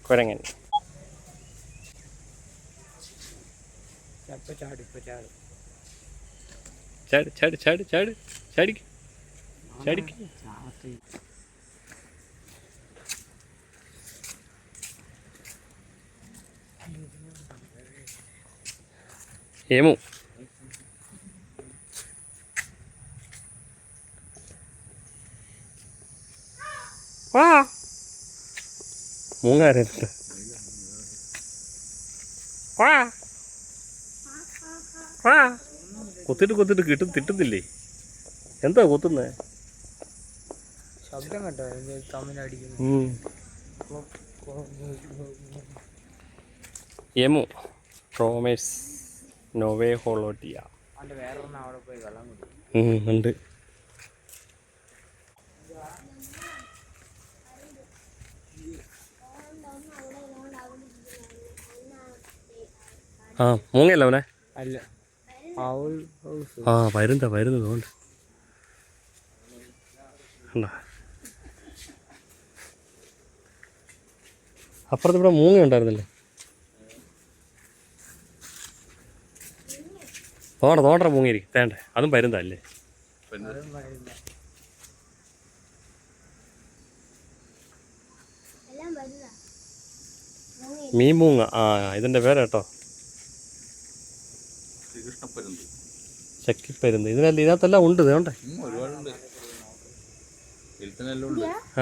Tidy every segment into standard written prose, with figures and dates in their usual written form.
കുരങ്ങൻ ചാട് ചാട് ചാട് ചാട് ചാടിക്ക് ചാടിക്ക്. ഏമു വാ മൂങ്ങാരുണ്ട് വാ വാ. കൊത്തിട്ട് തിട്ടുന്നില്ലേ? എന്താ കൊത്തുന്നേ? ശബ്ദം കേട്ടോ തമ്മിലടിക്കുന്നു. എമു ട്രോമേസ് നോവേ ഹോളോട്ടിയ വേറൊന്നും അവിടെ പോയി വെള്ളം കുടിക്കും. ഉണ്ട്. ആ മൂങ്ങയല്ല അവനെ അല്ല ആ പരുന്താ തോണ്ട് അപ്പുറത്ത് ഇവിടെ മൂങ്ങ ഉണ്ടായിരുന്നല്ലേ? തോണ്ട മൂങ്ങിയിരിക്കും തേണ്ടേ, അതും പരുന്തല്ലേ? മീൻ മൂങ്ങ. ആ ഇതിൻ്റെ പേരാട്ടോ ചക്കിപ്പരുന്ത്. ഇതിനകത്തെല്ലാം ഉണ്ട് ഇതോണ്ടേ.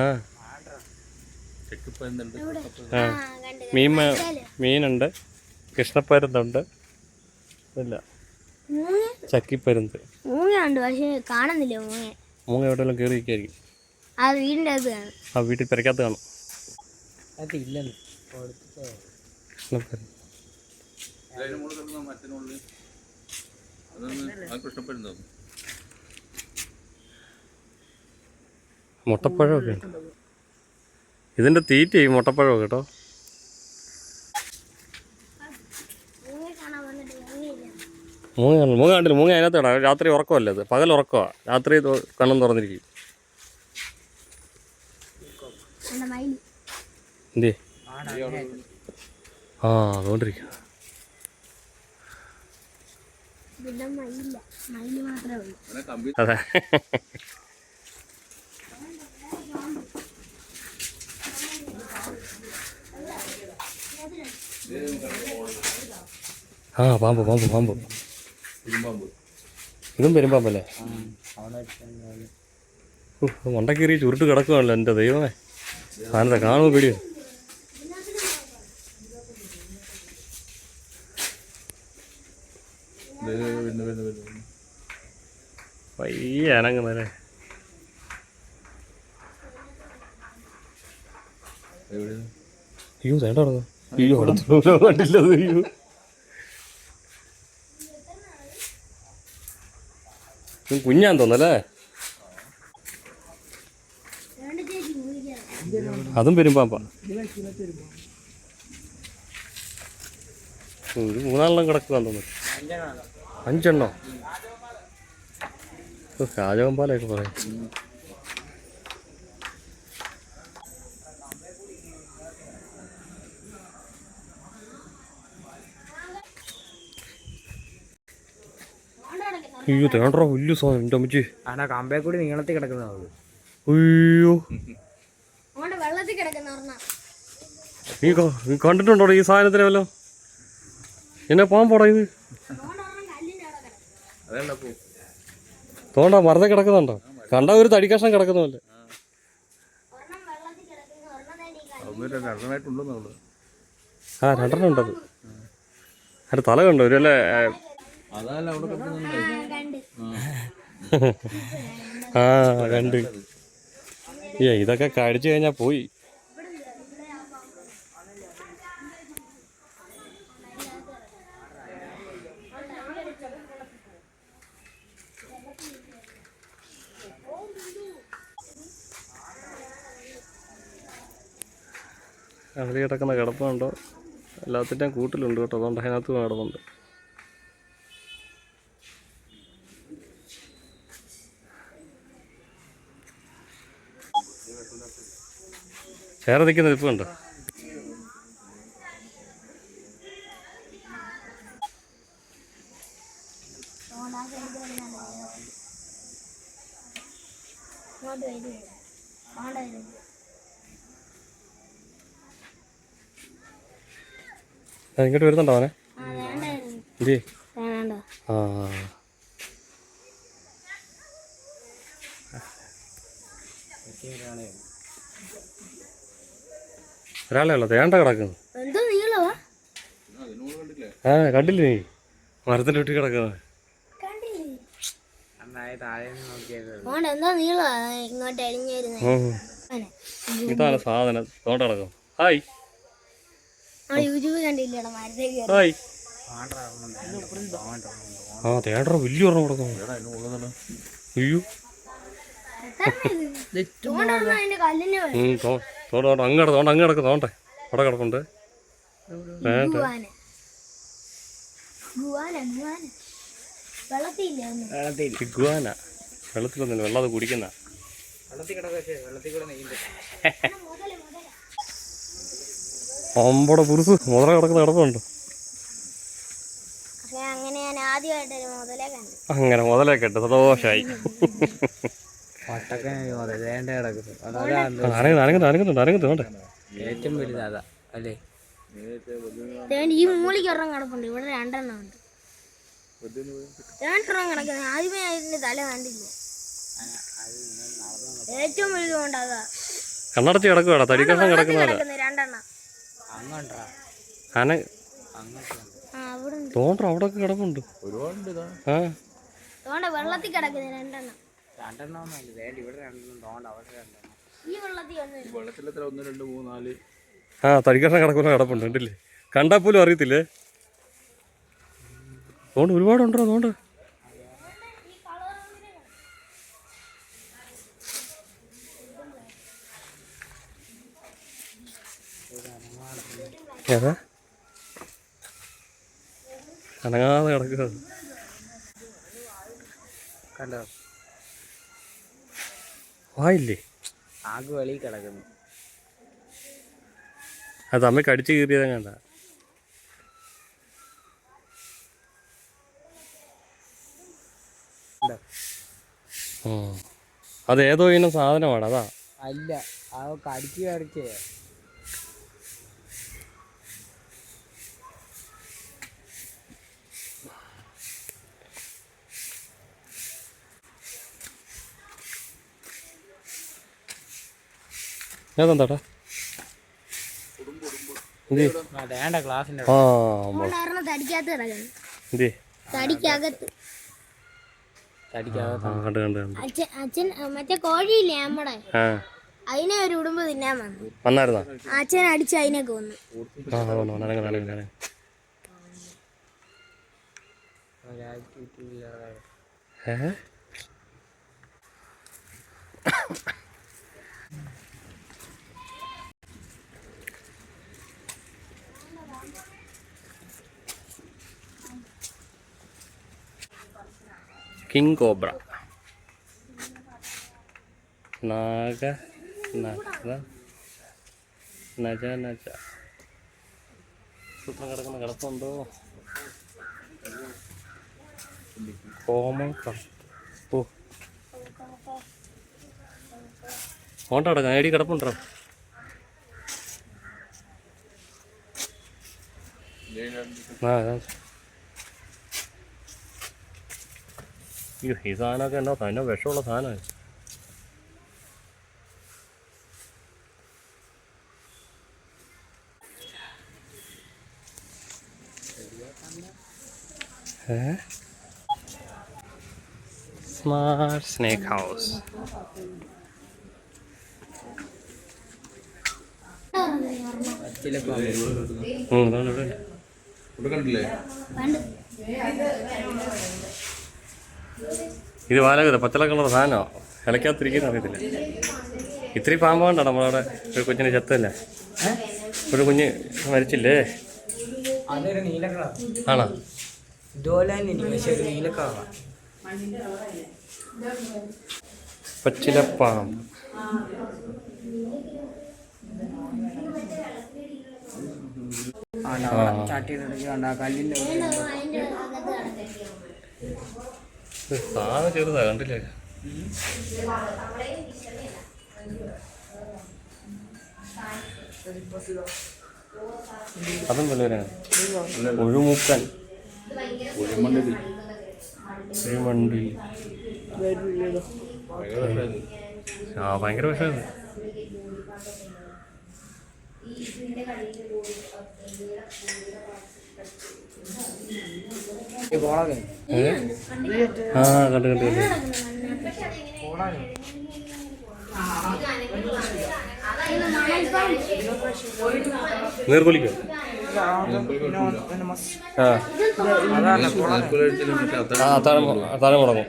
ആ ആ മീനുണ്ട്, കൃഷ്ണപ്പരുന്തുണ്ട്, ഇല്ല ചക്കിപ്പരുന്ത്. മൂങ്ങയുണ്ട് പക്ഷെ കാണുന്നില്ല. മൂങ്ങ എവിടെയെല്ലാം കയറി ഇരിക്കായിരിക്കും. ആ വീടിൻ്റെ അകത്ത് കാണും. ആ വീട്ടിൽ പെരക്കകത്ത് കാണും. കൃഷ്ണപ്പരുന്ത് മുട്ടപ്പഴമൊക്കെ ഉണ്ട്. ഇതിൻ്റെ തീറ്റ ഈ മുട്ടപ്പഴമൊക്കെ കേട്ടോ. മൂങ്ങ കണ്ടില്ല? മൂങ്ങ അതിനകത്ത് ഇടാം. രാത്രി ഉറക്കമല്ല, അത് പകൽ ഉറക്കമാണ്, രാത്രി കണ്ണും തുറന്നിരിക്കും. എന്തേ? ആ അതുകൊണ്ടിരിക്കുക. അതെ ആ പാമ്പ് ഇതും പെരുമ്പാമ്പല്ലേ? മണ്ടക്കീറി ചുരുട്ട് കിടക്കുകയാണല്ലോ. എൻ്റെ ദൈവമേ, സാധനത്തെ കാണുമ്പോൾ പേടിയോ. പയ്യെ അനങ്ങുന്നല്ലേ. അയ്യോ തേണ്ട നടന്നു. അയ്യോ അടുത്ത കണ്ടില്ലത്. അയ്യോ കുഞ്ഞാൻ തോന്നല്ലേ? അതും പെരുമ്പാമ്പാ. ഒരു 3-4 കിടക്കുകയെന്ന് തോന്നുന്നു. 5 രാജകമ്പാലൊക്കെ പറയും. അയ്യോ തേണ്ടോ വലിയ സാധനം. എൻ്റെ അമ്മച്ചി കമ്പേ കൂടി നീളത്തിൽ കിടക്കുന്ന. അയ്യോ നീ കണ്ടിട്ടുണ്ടോ ഈ സാധനത്തിനെ വല്ലോ? എന്നെ പാമ്പോടാ ഇത്? തോണ്ടാ മറന്നേ കിടക്കുന്നുണ്ടോ? കണ്ട ഒരു തടിക്കഷ്ണം കിടക്കുന്നല്ലേ? ആ 2 ഉണ്ടത്. അതിൻ്റെ തല കണ്ടോ? ഒരു അല്ലേ? ആ കണ്ട്. ഇതൊക്കെ കടിച്ചു കഴിഞ്ഞാൽ പോയി. അതിൽ കിടക്കുന്ന കിടപ്പുണ്ടോ? എല്ലാത്തിൻ്റെയും കൂട്ടിലുണ്ട് കേട്ടോ. അതുകൊണ്ട് അതിനകത്ത് കിടന്നുണ്ട്. ചേർ നിൽക്കുന്ന നിൽപ്പ് കണ്ടോ? ഇങ്ങോട്ട് വരുന്നുണ്ടോ അവനെ? ഇല്ലേ? ആ ഒരാളെ ഉള്ളു, തേണ്ട കിടക്കുന്നു. ആ കണ്ടില്ലേ നീ മരത്തിൻ്റെ ഒട്ടി കിടക്കുന്നത്? ഇതാണ് സാധനം തോണ്ട കിടക്കും. Hi hi. ആ തേണ്ടറ വലിയ ഒരെണ്ണം കിടക്കുന്നു. അയ്യോ തോണ്ട അങ്ങ് തോണ്ട അങ്ങ് കിടക്കും. തോണ്ടേ അവിടെ കിടക്കുന്നുണ്ട്. ഇഗ്വാന വെള്ളത്തിലൊന്നുമില്ല, വെള്ളം അത് കുടിക്കുന്ന. അമ്പടെ പുരുസ് മുതല കിടക്കുന്ന കിടപ്പുണ്ട്. അങ്ങനെ മുതലേ കേട്ട് സന്തോഷായി. അനങ്ങുന്നുണ്ട്. ഏറ്റവും വലുത് അതാ അല്ലേ? ഈ മൂളിക്ക് ഒരെണ്ണം കിടപ്പുണ്ട്. ഇവിടെ രണ്ടെണ്ണം ഉണ്ട്. രണ്ടെണ്ണം കിടക്കുന്നത് ആദ്യമേ അതിന്റെ തല കണ്ടില്ല. ഏറ്റവും വലുത് കൊണ്ട് അതാ കണ്ണടച്ച് കിടക്കുവാടാ. തടിക്കഷ്ണം കിടക്കുന്നതല്ല. രണ്ടെണ്ണം തോണ്ട അവിടെ കിടപ്പുണ്ട്. ആ വെള്ളത്തിൽ കിടക്കുന്നത് രണ്ടെണ്ണം. ആ തടിക്കഷ്ണം കിടക്കുന്ന കിടപ്പുണ്ട്. കണ്ടില്ലേ? കണ്ടാൽ പോലും അറിയത്തില്ലേ? തോണ്ട് ഒരുപാടുണ്ടോ? തോണ്ട് ഏതാ അനങ്ങാതെ കിടക്കുക. കണ്ടോ? വായില്ലേ? ആകെ വെളിയിൽ കിടക്കുന്നു. അത് അമ്മയ്ക്ക് അടിച്ചു കീറിയതാ കണ്ട. അത് ഏതോ ഇനം സാധനമാണ്. അതാ അല്ല, അതൊക്കെ അടിച്ചേ. ഏതെന്താട്ടാ? ക്ലാസിന്റെ അച്ഛൻ മറ്റേ കോഴിയില്ലേ നമ്മടെ, അതിനെ ഒരു ഉടുമ്പ് തിന്നാൻ വന്നായിരുന്നോ? അച്ഛൻ അടിച്ച് അതിനെ കൊന്നു. കിങ് കോബ്ര, നാഗ നജ സൂത്രം കിടക്കുന്ന കിടപ്പുണ്ടോ? കോമൺ ഓ ഓണ്ട കിടക്കാം. ഐഡി കിടപ്പുണ്ടോ? ഈ സാധനമൊക്കെ എന്നോ തന്നെ വിഷമുള്ള സാധനമാണ്. Smart snake house. ഇത് വാലകത പച്ചള കളർ സാധനമോ? ഇലക്കകത്തിരിക്കുന്ന അറിയത്തില്ല. ഇത്തിരി പാമ്പ് കണ്ടോ നമ്മളവിടെ? ഒരു കുഞ്ഞിന് ചത്തല്ലേ? ഒരു കുഞ്ഞ് മരിച്ചില്ലേ? ആണോ? പച്ചിലപ്പാമ്പ്. ചാട്ടിയിട്ടുണ്ട് കല്ലിൻ്റെ സാധനം ചെറുതാ കണ്ടില്ലേ. അതും വല്ലവരാണ് ഒഴുമുക്കൻ കുഴിമണ്ടി. ആ ഭയങ്കര വിഷമത്. ആ കണ്ടു കണ്ടു കണ്ടു. നീർക്കൊലിക്കോ? താഴെ മുടങ്ങും.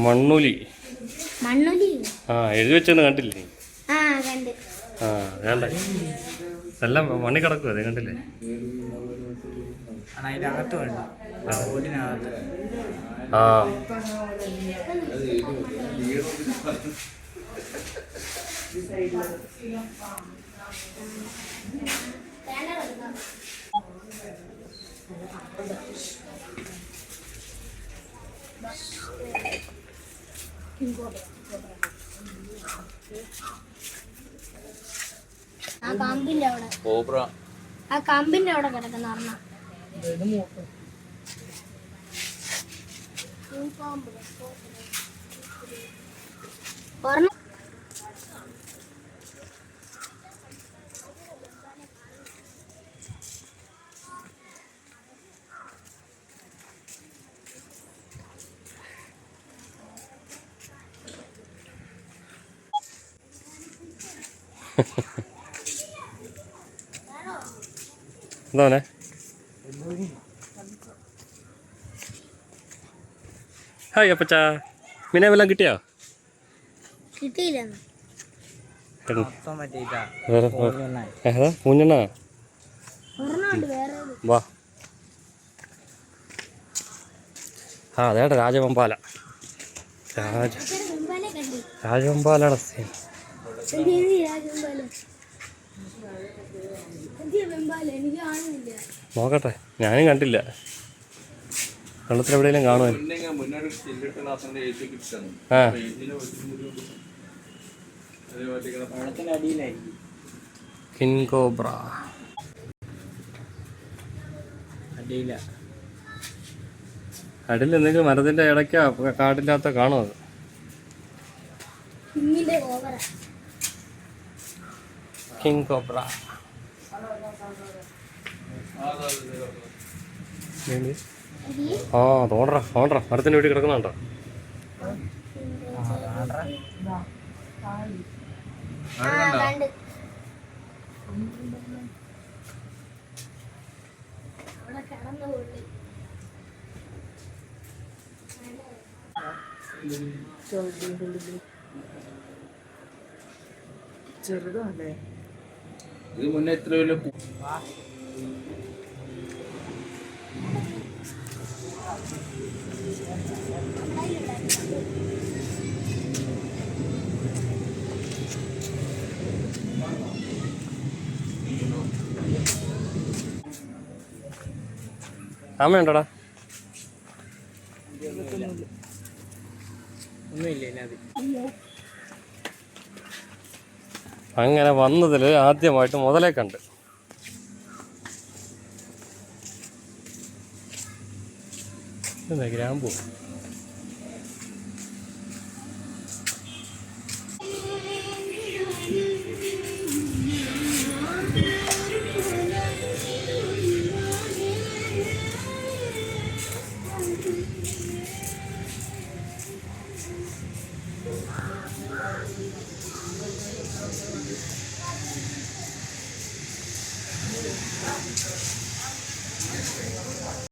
മണ്ണുലി. ആ എഴുതി വെച്ചെന്ന് കണ്ടില്ലേ? ആ വേണ്ട, എല്ലാം മണ്ണി കിടക്കും. അതെ കണ്ടില്ലേ? അതിൻ്റെ അകത്ത് വേണ്ട ഓടിനകത്ത്. ആ ആ കമ്പിന്റെ അവിടെ കിടക്കുന്ന ഒരെണ്ണം. എന്താ ഹായ് അപ്പച്ചാ, മീനെ വല്ലതും കിട്ടിയോ? കിട്ടിയില്ല. കുഞ്ഞെണ്ണ വാ. ആ അതേട്ടാ രാജവെമ്പാല. രാജവെമ്പാലയുടെ സീൻ നോക്കട്ടെ, ഞാനും കണ്ടില്ല. വെള്ളത്തിൽ എവിടെയെങ്കിലും കാണുമോ? ആ കിങ് കോബ്ര അടിയിൽ എന്തെങ്കിലും മരത്തിന്റെ ഇടയ്ക്കാ കാടില്ലാത്ത കാണും. അത് കിങ് കോബ്ര. ആ തോണ്ടറ മരത്തിന്റെ വീട്ടിൽ കിടക്കുന്നുണ്ടോ? ചെറുതല്ലേ ഇത് മുന്നേ എത്ര വലിയ അമ്മയുണ്ടോടാ? അങ്ങനെ വന്നതിൽ ആദ്യമായിട്ട് മുതലേ കണ്ട്. എന്താ ഗ്രാമ്പൂ?